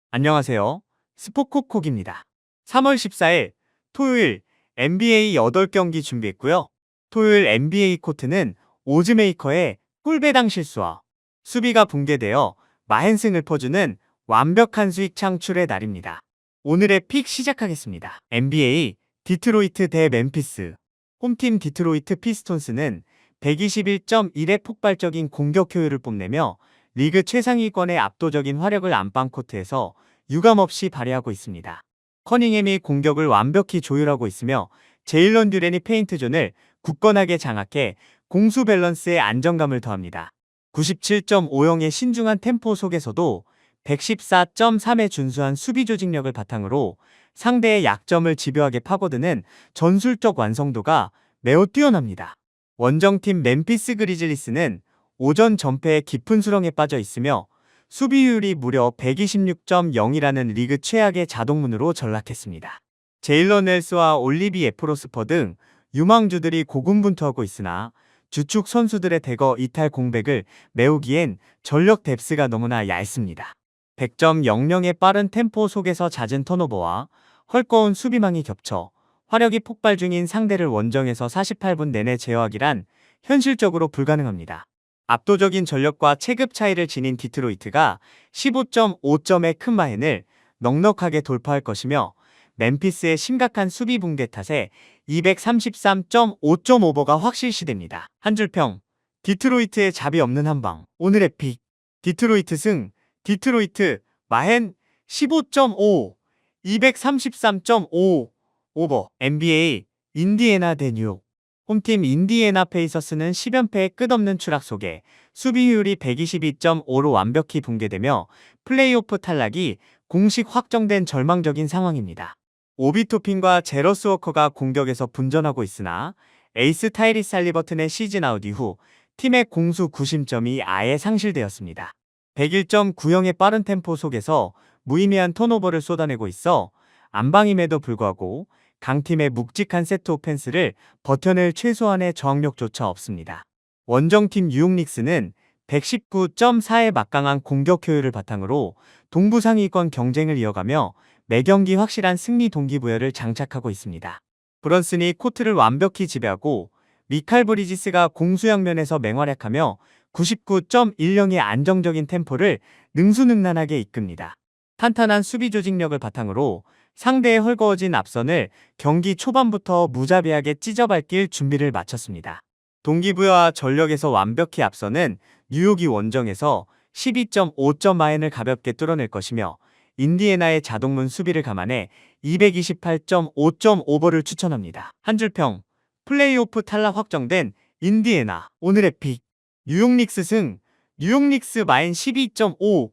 안녕하세요. 스포콕콕입니다. 3월 14일 토요일 NBA 8경기 준비했고요. 토요일 NBA 코트는 오즈메이커의 꿀배당 실수와 수비가 붕괴되어 마헨승을 퍼주는 완벽한 수익 창출의 날입니다. 오늘의 픽 시작하겠습니다. NBA 디트로이트 대 멤피스. 홈팀 디트로이트 피스톤스는 121.1의 폭발적인 공격 효율을 뽐내며 리그 최상위권의 압도적인 화력을 안방코트에서 유감없이 발휘하고 있습니다. 커닝햄이 공격을 완벽히 조율하고 있으며 제일런 듀렌이 페인트존을 굳건하게 장악해 공수 밸런스에 안정감을 더합니다. 97.50의 신중한 템포 속에서도 114.3의 준수한 수비 조직력을 바탕으로 상대의 약점을 집요하게 파고드는 전술적 완성도가 매우 뛰어납니다. 원정팀 멤피스 그리즐리스는 오전 전패의 깊은 수렁에 빠져 있으며 수비율이 무려 126.0이라는 리그 최악의 자동문으로 전락했습니다. 제일런 웰스와 올리비 에프로스퍼 등 유망주들이 고군분투하고 있으나 주축 선수들의 대거 이탈 공백을 메우기엔 전력 뎁스가 너무나 얇습니다. 100.00의 빠른 템포 속에서 잦은 턴오버와 헐거운 수비망이 겹쳐 화력이 폭발 중인 상대를 원정에서 48분 내내 제어하기란 현실적으로 불가능합니다. 압도적인 전력과 체급 차이를 지닌 디트로이트가 15.5점의 큰 마헨을 넉넉하게 돌파할 것이며 멤피스의 심각한 수비 붕괴 탓에 233.5점 오버가 확실시됩니다. 한 줄평, 디트로이트의 잡이 없는 한방. 오늘의 픽, 디트로이트 승, 디트로이트, 마헨 15.5, 233.5 오버. NBA, 인디애나 대 뉴욕. 홈팀 인디애나 페이서스는 10연패의 끝없는 추락 속에 수비율이 122.5로 완벽히 붕괴되며 플레이오프 탈락이 공식 확정된 절망적인 상황입니다. 오비 토핀과 제러스 워커가 공격에서 분전하고 있으나 에이스 타이리스 할리버튼의 시즌 아웃 이후 팀의 공수 구심점이 아예 상실되었습니다. 101.90의 빠른 템포 속에서 무의미한 턴오버를 쏟아내고 있어 안방임에도 불구하고 강팀의 묵직한 세트 오펜스를 버텨낼 최소한의 저항력조차 없습니다. 원정팀 뉴욕 닉스는 119.4의 막강한 공격 효율을 바탕으로 동부 상위권 경쟁을 이어가며 매경기 확실한 승리 동기부여를 장착하고 있습니다. 브런슨이 코트를 완벽히 지배하고 미칼 브리지스가 공수양면에서 맹활약하며 99.10의 안정적인 템포를 능수능란하게 이끕니다. 탄탄한 수비 조직력을 바탕으로 상대의 헐거워진 앞선을 경기 초반부터 무자비하게 찢어밟길 준비를 마쳤습니다. 동기부여와 전력에서 완벽히 앞서는 뉴욕이 원정에서 12.5점 마인을 가볍게 뚫어낼 것이며 인디애나의 자동문 수비를 감안해 228.5점 오버를 추천합니다. 한 줄평, 플레이오프 탈락 확정된 인디애나. 오늘의 픽, 뉴욕 닉스 승, 뉴욕 닉스 마인 12.5,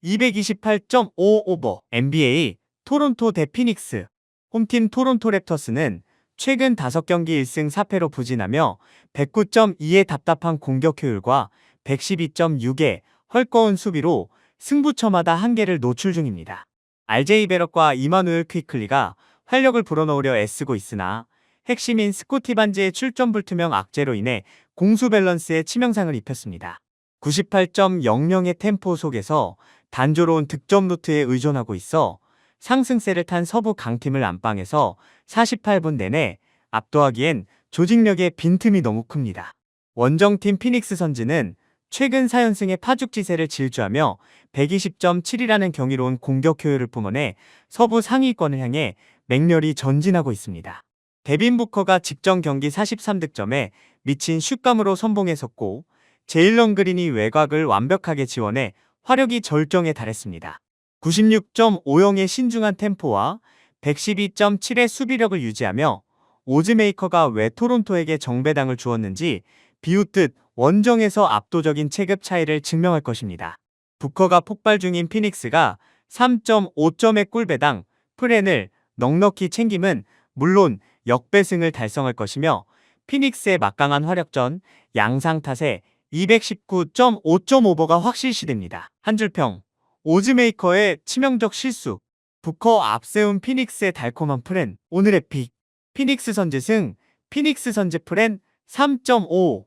228.5 오버. NBA 토론토 대 피닉스. 홈팀 토론토 랩터스는 최근 5경기 1승 4패로 부진하며 109.2의 답답한 공격 효율과 112.6의 헐거운 수비로 승부처마다 한계를 노출 중입니다. RJ 베럿과 이마누엘 퀴클리가 활력을 불어넣으려 애쓰고 있으나 핵심인 스코티 반지의 출전 불투명 악재로 인해 공수 밸런스에 치명상을 입혔습니다. 98.00의 템포 속에서 단조로운 득점 루트에 의존하고 있어 상승세를 탄 서부 강팀을 안방에서 48분 내내 압도하기엔 조직력의 빈틈이 너무 큽니다. 원정팀 피닉스 선즈는 최근 4연승의 파죽지세를 질주하며 120.7이라는 경이로운 공격 효율을 뿜어내 서부 상위권을 향해 맹렬히 전진하고 있습니다. 데빈 부커가 직전 경기 43득점에 미친 슛감으로 선봉에 섰고 제일런 그린이 외곽을 완벽하게 지원해 화력이 절정에 달했습니다. 96.50의 신중한 템포와 112.7의 수비력을 유지하며 오즈메이커가 왜 토론토에게 정배당을 주었는지 비웃듯 원정에서 압도적인 체급 차이를 증명할 것입니다. 부커가 폭발 중인 피닉스가 3.5점의 꿀배당 프렌을 넉넉히 챙김은 물론 역배승을 달성할 것이며 피닉스의 막강한 화력전 양상 탓에 219.5점 오버가 확실시됩니다. 한 줄평, 오즈메이커의 치명적 실수, 부커 앞세운 피닉스의 달콤한 프렌. 오늘의 픽, 피닉스 선즈 승, 피닉스 선즈 프렌 3.5,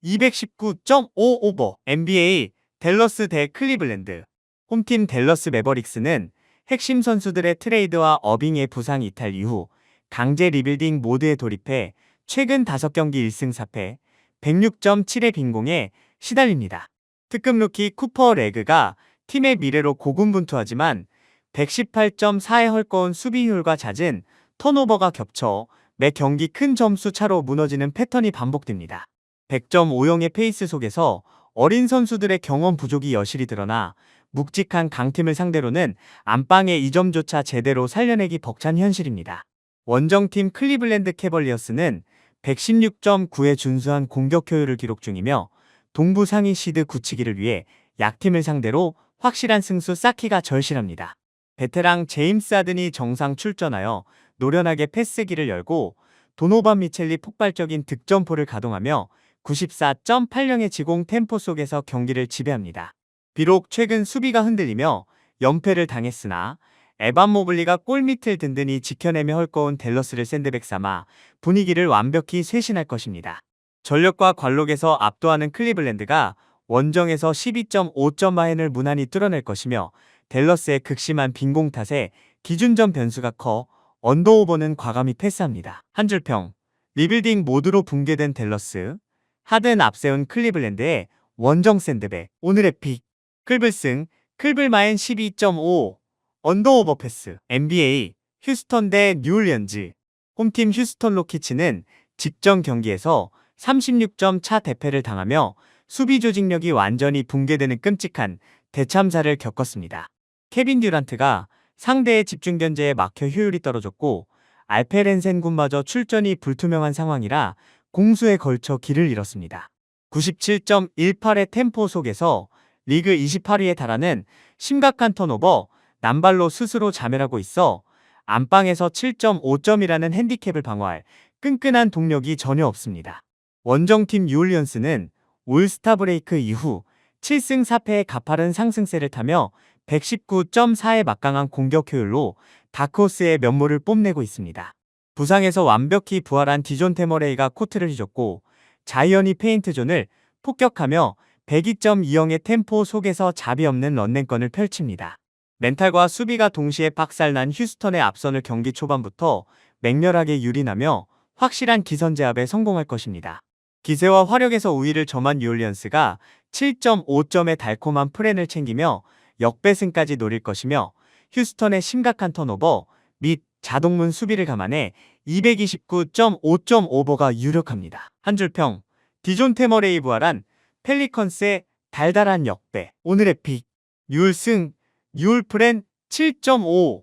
219.5 오버. NBA 댈러스 대 클리블랜드. 홈팀 댈러스 매버릭스는 핵심 선수들의 트레이드와 어빙의 부상 이탈 이후 강제 리빌딩 모드에 돌입해 최근 5경기 1승 4패, 106.7의 빈공에 시달립니다. 특급 루키 쿠퍼 레그가 팀의 미래로 고군분투하지만 118.4의 헐거운 수비 효율과 잦은 턴오버가 겹쳐 매 경기 큰 점수 차로 무너지는 패턴이 반복됩니다. 100.50의 페이스 속에서 어린 선수들의 경험 부족이 여실히 드러나 묵직한 강팀을 상대로는 안방의 2점조차 제대로 살려내기 벅찬 현실입니다. 원정팀 클리블랜드 캐벌리어스는 116.9의 준수한 공격 효율을 기록 중이며 동부 상위 시드 굳히기를 위해 약팀을 상대로 확실한 승수 쌓기가 절실합니다. 베테랑 제임스 하든이 정상 출전하여 노련하게 패스기를 열고 도노반 미첼리 폭발적인 득점포를 가동하며 94.80의 지공 템포 속에서 경기를 지배합니다. 비록 최근 수비가 흔들리며 연패를 당했으나 에반 모블리가 골밑을 든든히 지켜내며 헐거운 댈러스를 샌드백 삼아 분위기를 완벽히 쇄신할 것입니다. 전력과 관록에서 압도하는 클리블랜드가 원정에서 12.5점 마인을 무난히 뚫어낼 것이며 댈러스의 극심한 빈공 탓에 기준점 변수가 커 언더오버는 과감히 패스합니다. 한 줄평, 리빌딩 모드로 붕괴된 댈러스, 하든 앞세운 클리블랜드의 원정 샌드백, 오늘의 픽, 클블승, 클블마인 12.5, 언더오버 패스. NBA, 휴스턴 대 뉴올리언즈. 홈팀 휴스턴 로키츠는 직전 경기에서 36점 차 대패를 당하며 수비 조직력이 완전히 붕괴되는 끔찍한 대참사를 겪었습니다. 케빈 듀란트가 상대의 집중 견제에 막혀 효율이 떨어졌고 알페렌센 군마저 출전이 불투명한 상황이라 공수에 걸쳐 길을 잃었습니다. 97.18의 템포 속에서 리그 28위에 달하는 심각한 턴오버, 남발로 스스로 자멸하고 있어 안방에서 7.5점이라는 핸디캡을 방어할 끈끈한 동력이 전혀 없습니다. 원정팀 뉴올리언스는 올스타 브레이크 이후 7승 4패의 가파른 상승세를 타며 119.4의 막강한 공격 효율로 다크호스의 면모를 뽐내고 있습니다. 부상에서 완벽히 부활한 디존테 머레이가 코트를 휘젓고 자이언이 페인트존을 폭격하며 102.20의 템포 속에서 자비 없는 런닝권을 펼칩니다. 멘탈과 수비가 동시에 박살난 휴스턴의 앞선을 경기 초반부터 맹렬하게 유린하며 확실한 기선 제압에 성공할 것입니다. 기세와 화력에서 우위를 점한 뉴올리언스가 7.5점의 달콤한 프렌을 챙기며 역배승까지 노릴 것이며 휴스턴의 심각한 턴오버 및 자동문 수비를 감안해 229.5점 오버가 유력합니다. 한 줄평, 디존테 머레이 부활한 펠리컨스의 달달한 역배, 오늘의 픽, 뉴올승, 뉴올프렌 7.5,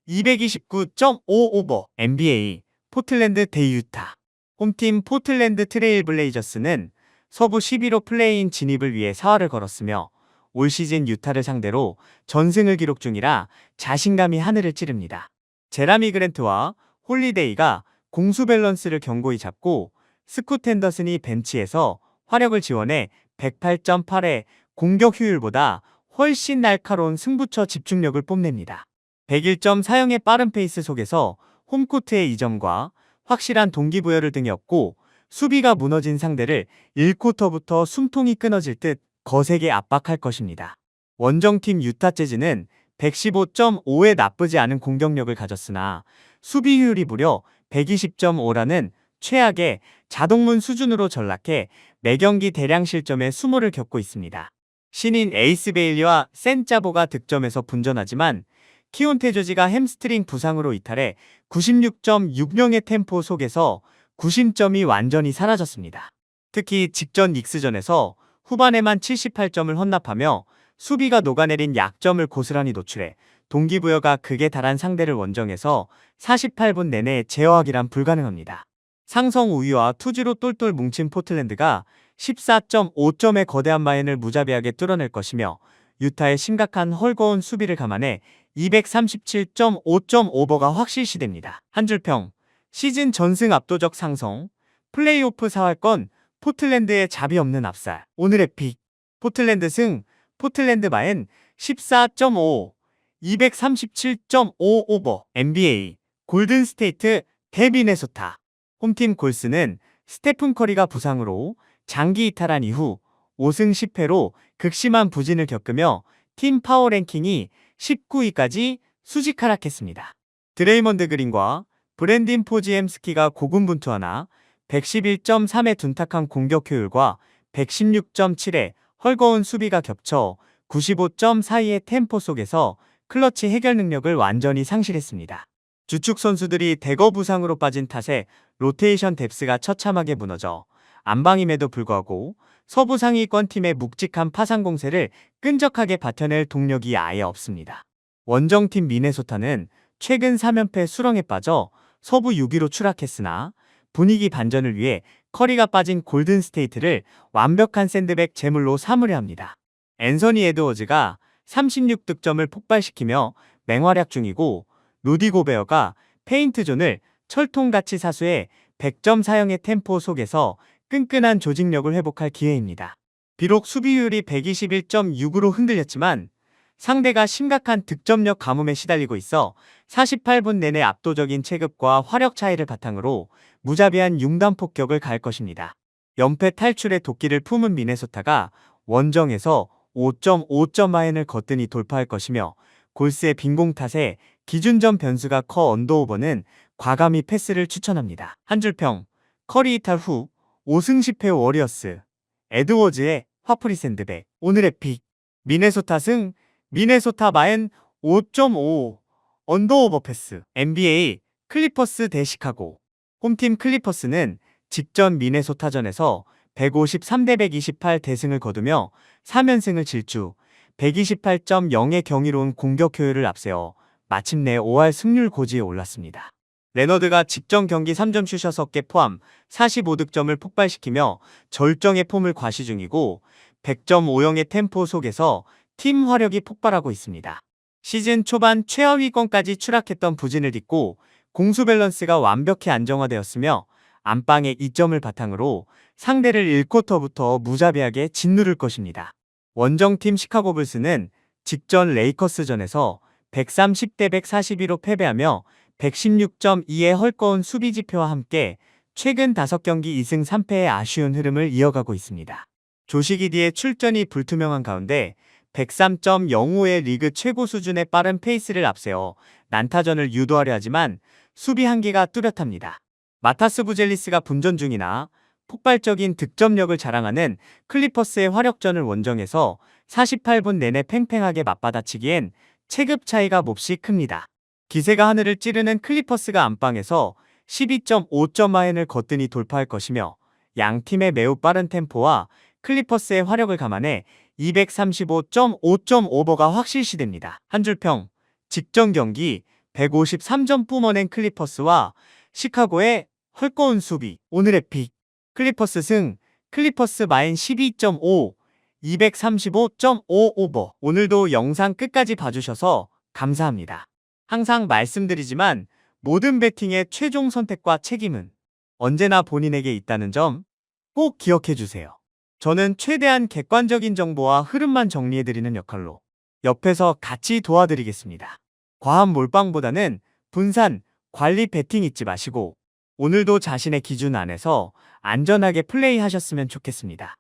229.5 오버. NBA, 포틀랜드 대 유타. 홈팀 포틀랜드 트레일 블레이저스는 서부 11호 플레이인 진입을 위해 사활을 걸었으며 올 시즌 유타를 상대로 전승을 기록 중이라 자신감이 하늘을 찌릅니다. 제라미 그랜트와 홀리데이가 공수 밸런스를 견고히 잡고 스콧 핸더슨이 벤치에서 화력을 지원해 108.8의 공격 효율보다 훨씬 날카로운 승부처 집중력을 뽐냅니다. 101.40의 빠른 페이스 속에서 홈코트의 이점과 확실한 동기부여를 등에 업고 수비가 무너진 상대를 1쿼터부터 숨통이 끊어질 듯 거세게 압박할 것입니다. 원정팀 유타 재즈는 115.5의 나쁘지 않은 공격력을 가졌으나 수비 효율이 무려 120.5라는 최악의 자동문 수준으로 전락해 매경기 대량 실점의 수모를 겪고 있습니다. 신인 에이스 베일리와 센 짜보가 득점에서 분전하지만 키온테 조지가 햄스트링 부상으로 이탈해 96.60의 템포 속에서 구심점이 완전히 사라졌습니다. 특히 직전 닉스전에서 후반에만 78점을 헌납하며 수비가 녹아내린 약점을 고스란히 노출해 동기부여가 극에 달한 상대를 원정에서 48분 내내 제어하기란 불가능합니다. 상성 우위와 투지로 똘똘 뭉친 포틀랜드가 14.5점의 거대한 마인을 무자비하게 뚫어낼 것이며 유타의 심각한 헐거운 수비를 감안해 237.5점 오버가 확실시됩니다. 한 줄평, 시즌 전승 압도적 상성, 플레이오프 4할권 포틀랜드의 자비 없는 압살, 오늘의 픽, 포틀랜드 승, 포틀랜드 마인 14.5, 237.5 오버. NBA, 골든 스테이트 대 미네소타. 홈팀 골스는 스테픈 커리가 부상으로 장기 이탈한 이후 5승 10패로 극심한 부진을 겪으며 팀 파워 랭킹이 19위까지 수직 하락했습니다. 드레이먼드 그린과 브랜딘 포지엠스키가 고군분투하나 111.3의 둔탁한 공격 효율과 116.7의 헐거운 수비가 겹쳐 95.42의 템포 속에서 클러치 해결 능력을 완전히 상실했습니다. 주축 선수들이 대거 부상으로 빠진 탓에 로테이션 뎁스가 처참하게 무너져 안방임에도 불구하고 서부 상위권 팀의 묵직한 파상 공세를 끈적하게 버텨낼 동력이 아예 없습니다. 원정팀 미네소타는 최근 3연패 수렁에 빠져 서부 6위로 추락했으나 분위기 반전을 위해 커리가 빠진 골든스테이트를 완벽한 샌드백 제물로 삼으려 합니다. 앤서니 에드워즈가 36득점을 폭발시키며 맹활약 중이고 루디 고베어가 페인트존을 철통같이 사수해 100점 사형의 템포 속에서 끈끈한 조직력을 회복할 기회입니다. 비록 수비율이 121.6으로 흔들렸지만 상대가 심각한 득점력 가뭄에 시달리고 있어 48분 내내 압도적인 체급과 화력 차이를 바탕으로 무자비한 융단 폭격을 가할 것입니다. 연패 탈출의 도끼를 품은 미네소타가 원정에서 5.5점 마인을 거뜬히 돌파할 것이며 골스의 빈공 탓에 기준점 변수가 커 언더오버는 과감히 패스를 추천합니다. 한 줄평, 커리 이탈 후 5승 10패 워리어스, 에드워즈의 화풀이 샌드백, 오늘의 픽, 미네소타 승, 미네소타 마인 5.5 언더오버 패스. NBA 클리퍼스 대 시카고. 홈팀 클리퍼스는 직전 미네소타전에서 153대 128 대승을 거두며 3연승을 질주, 128.0의 경이로운 공격 효율을 앞세워 마침내 5할 승률 고지에 올랐습니다. 레너드가 직전 경기 3점 슛 6개 포함 45득점을 폭발시키며 절정의 폼을 과시 중이고 100.50의 템포 속에서 팀 화력이 폭발하고 있습니다. 시즌 초반 최하위권까지 추락했던 부진을 딛고 공수 밸런스가 완벽히 안정화되었으며 안방의 2점을 바탕으로 상대를 1쿼터부터 무자비하게 짓누를 것입니다. 원정팀 시카고 불스는 직전 레이커스전에서 130대 142로 패배하며 116.2의 헐거운 수비 지표와 함께 최근 5경기 2승 3패의 아쉬운 흐름을 이어가고 있습니다. 조시기디의 출전이 불투명한 가운데 103.05의 리그 최고 수준의 빠른 페이스를 앞세워 난타전을 유도하려 하지만 수비 한계가 뚜렷합니다. 마타스 부젤리스가 분전 중이나 폭발적인 득점력을 자랑하는 클리퍼스의 화력전을 원정에서 48분 내내 팽팽하게 맞받아치기엔 체급 차이가 몹시 큽니다. 기세가 하늘을 찌르는 클리퍼스가 안방에서 12.5점 마인을 거뜬히 돌파할 것이며 양 팀의 매우 빠른 템포와 클리퍼스의 화력을 감안해 235.5점 오버가 확실시됩니다. 한 줄평, 직전 경기 153점 뿜어낸 클리퍼스와 시카고의 헐거운 수비, 오늘의 픽, 클리퍼스 승, 클리퍼스 마인 12.5, 235.5 오버. 오늘도 영상 끝까지 봐주셔서 감사합니다. 항상 말씀드리지만 모든 베팅의 최종 선택과 책임은 언제나 본인에게 있다는 점 꼭 기억해주세요. 저는 최대한 객관적인 정보와 흐름만 정리해드리는 역할로 옆에서 같이 도와드리겠습니다. 과한 몰빵보다는 분산, 관리 베팅 잊지 마시고 오늘도 자신의 기준 안에서 안전하게 플레이하셨으면 좋겠습니다.